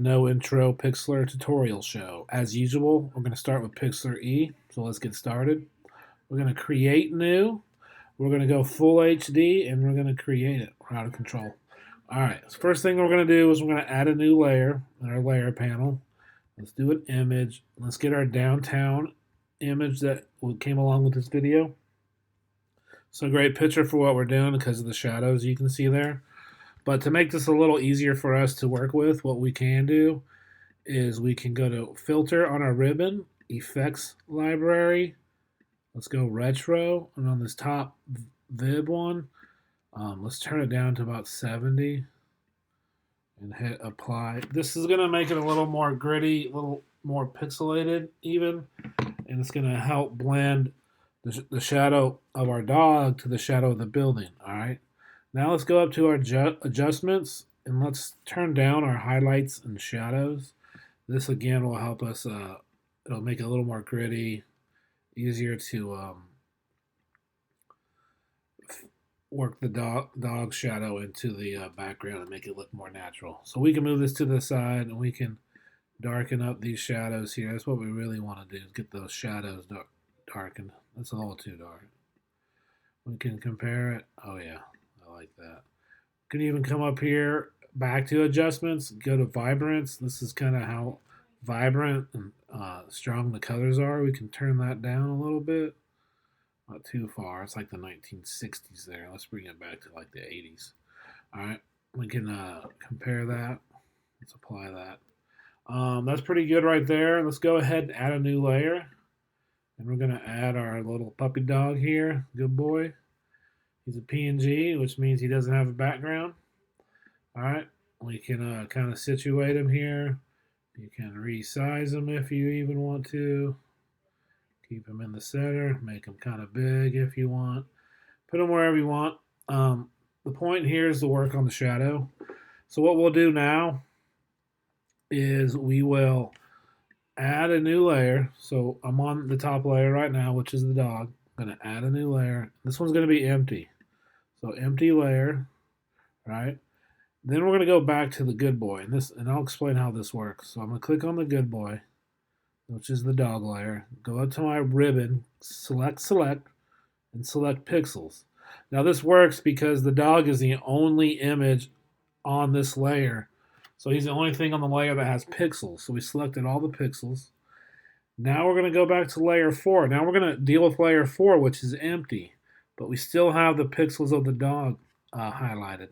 No intro Pixlr tutorial show. As usual, we're going to start with Pixlr E. So let's get started. We're going to create new. We're going to go full HD and we're going to create it. We're out of control. All right. So first thing we're going to do is we're going to add a new layer in our layer panel. Let's do an image. Let's get our downtown image that came along with this video. So great picture for what we're doing because of the shadows you can see there. But to make this a little easier for us to work with, what we can do is we can go to filter on our ribbon, effects library. Let's go retro, and on this top Vib one, let's turn it down to about 70 and hit apply. This is going to make it a little more gritty, a little more pixelated even, and it's going to help blend the shadow of our dog to the shadow of the building. All right. Now let's go up to our adjustments and let's turn down our highlights and shadows. This again will help us, it'll make it a little more gritty, easier to work the dog shadow into the background and make it look more natural. So we can move this to the side and we can darken up these shadows here. That's what we really want to do, is get those shadows darkened. That's a little too dark. We can compare it. Oh yeah, I like that. We can even come up here, back to adjustments, go to vibrance. This is kind of how vibrant and strong the colors are. We can turn that down a little bit. Not too far. It's like the 1960s there. Let's bring it back to like the 80s. All right, we can compare that. Let's apply that. That's pretty good right there. Let's go ahead and add a new layer. And we're going to add our little puppy dog here. Good boy. He's a PNG, which means he doesn't have a background. All right, we can kind of situate him here. You can resize him if you even want to. Keep him in the center. Make him kind of big if you want. Put him wherever you want. The point here is to work on the shadow. So what we'll do now is we will add a new layer. So I'm on the top layer right now, which is the dog. I'm going to add a new layer. This one's going to be empty. So empty layer, right? Then we're going to go back to the good boy, and I'll explain how this works. So I'm going to click on the good boy, which is the dog layer. Go up to my ribbon, select, and select pixels. Now this works because the dog is the only image on this layer. So he's the only thing on the layer that has pixels. So we selected all the pixels. Now we're going to go back to layer 4. Now we're going to deal with layer 4, which is empty. But we still have the pixels of the dog highlighted,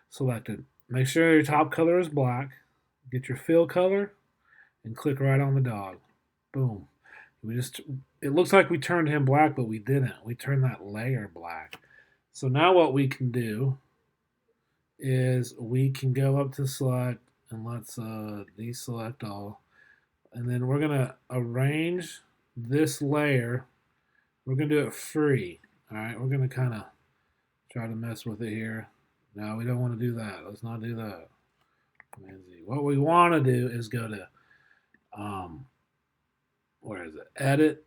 selected. Make sure your top color is black. Get your fill color and click right on the dog. Boom. It looks like we turned him black, but we didn't. We turned that layer black. So now what we can do is we can go up to select and let's deselect all. And then we're going to arrange this layer. We're going to do it free. All right, we're going to kind of try to mess with it here. No, we don't want to do that. Let's not do that. What we want to do is go to, where is it? Edit,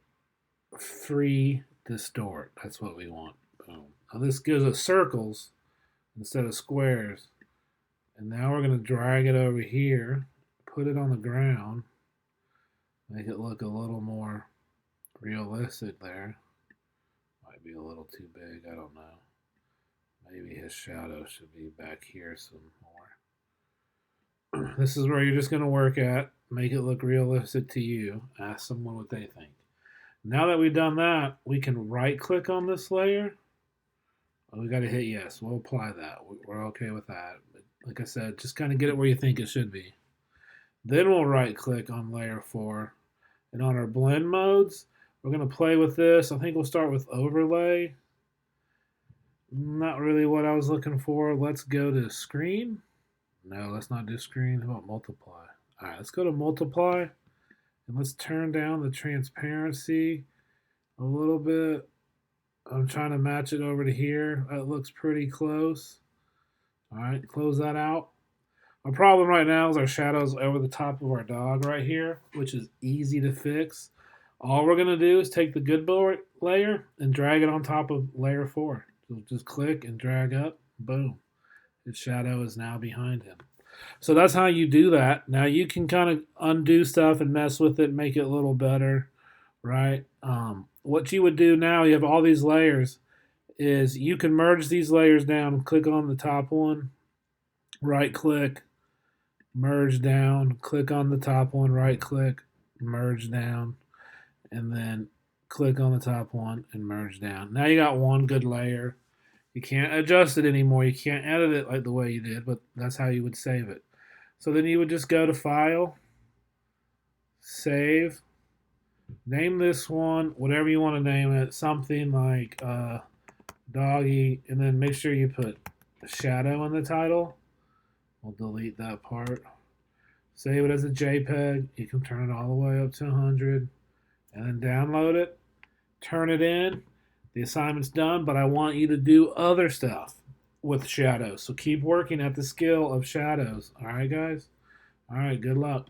free, distort. That's what we want. Boom. Now this gives us circles instead of squares. And now we're going to drag it over here, put it on the ground, make it look a little more realistic there. Might be a little too big, I don't know. Maybe his shadow should be back here some more. This is where you're just going to work at. Make it look realistic to you. Ask someone what they think. Now that we've done that, we can right click on this layer. Oh, we got to hit yes. We'll apply that. We're okay with that. But like I said, just kind of get it where you think it should be. Then we'll right click on layer 4. And on our blend modes, we're going to play with this. I think we'll start with overlay. Not really what I was looking for. Let's go to screen. No, let's not do screen. How about multiply? All right, let's go to multiply. And let's turn down the transparency a little bit. I'm trying to match it over to here. That looks pretty close. All right, close that out. Our problem right now is our shadows over the top of our dog right here, which is easy to fix. All we're going to do is take the good boy layer and drag it on top of layer 4. So just click and drag up. Boom. His shadow is now behind him. So that's how you do that. Now you can kind of undo stuff and mess with it, make it a little better, right? What you would do now, you have all these layers, is you can merge these layers down, click on the top one, right click, merge down, click on the top one, right click, merge down, and then click on the top one and merge down. Now you got one good layer. You can't adjust it anymore. You can't edit it like the way you did, but that's how you would save it. So then you would just go to File, Save, name this one whatever you want to name it, something like Doggy, and then make sure you put shadow in the title. We'll delete that part. Save it as a JPEG. You can turn it all the way up to 100, and then download it, turn it in. The assignment's done, but I want you to do other stuff with shadows. So keep working at the skill of shadows. All right, guys? All right, good luck.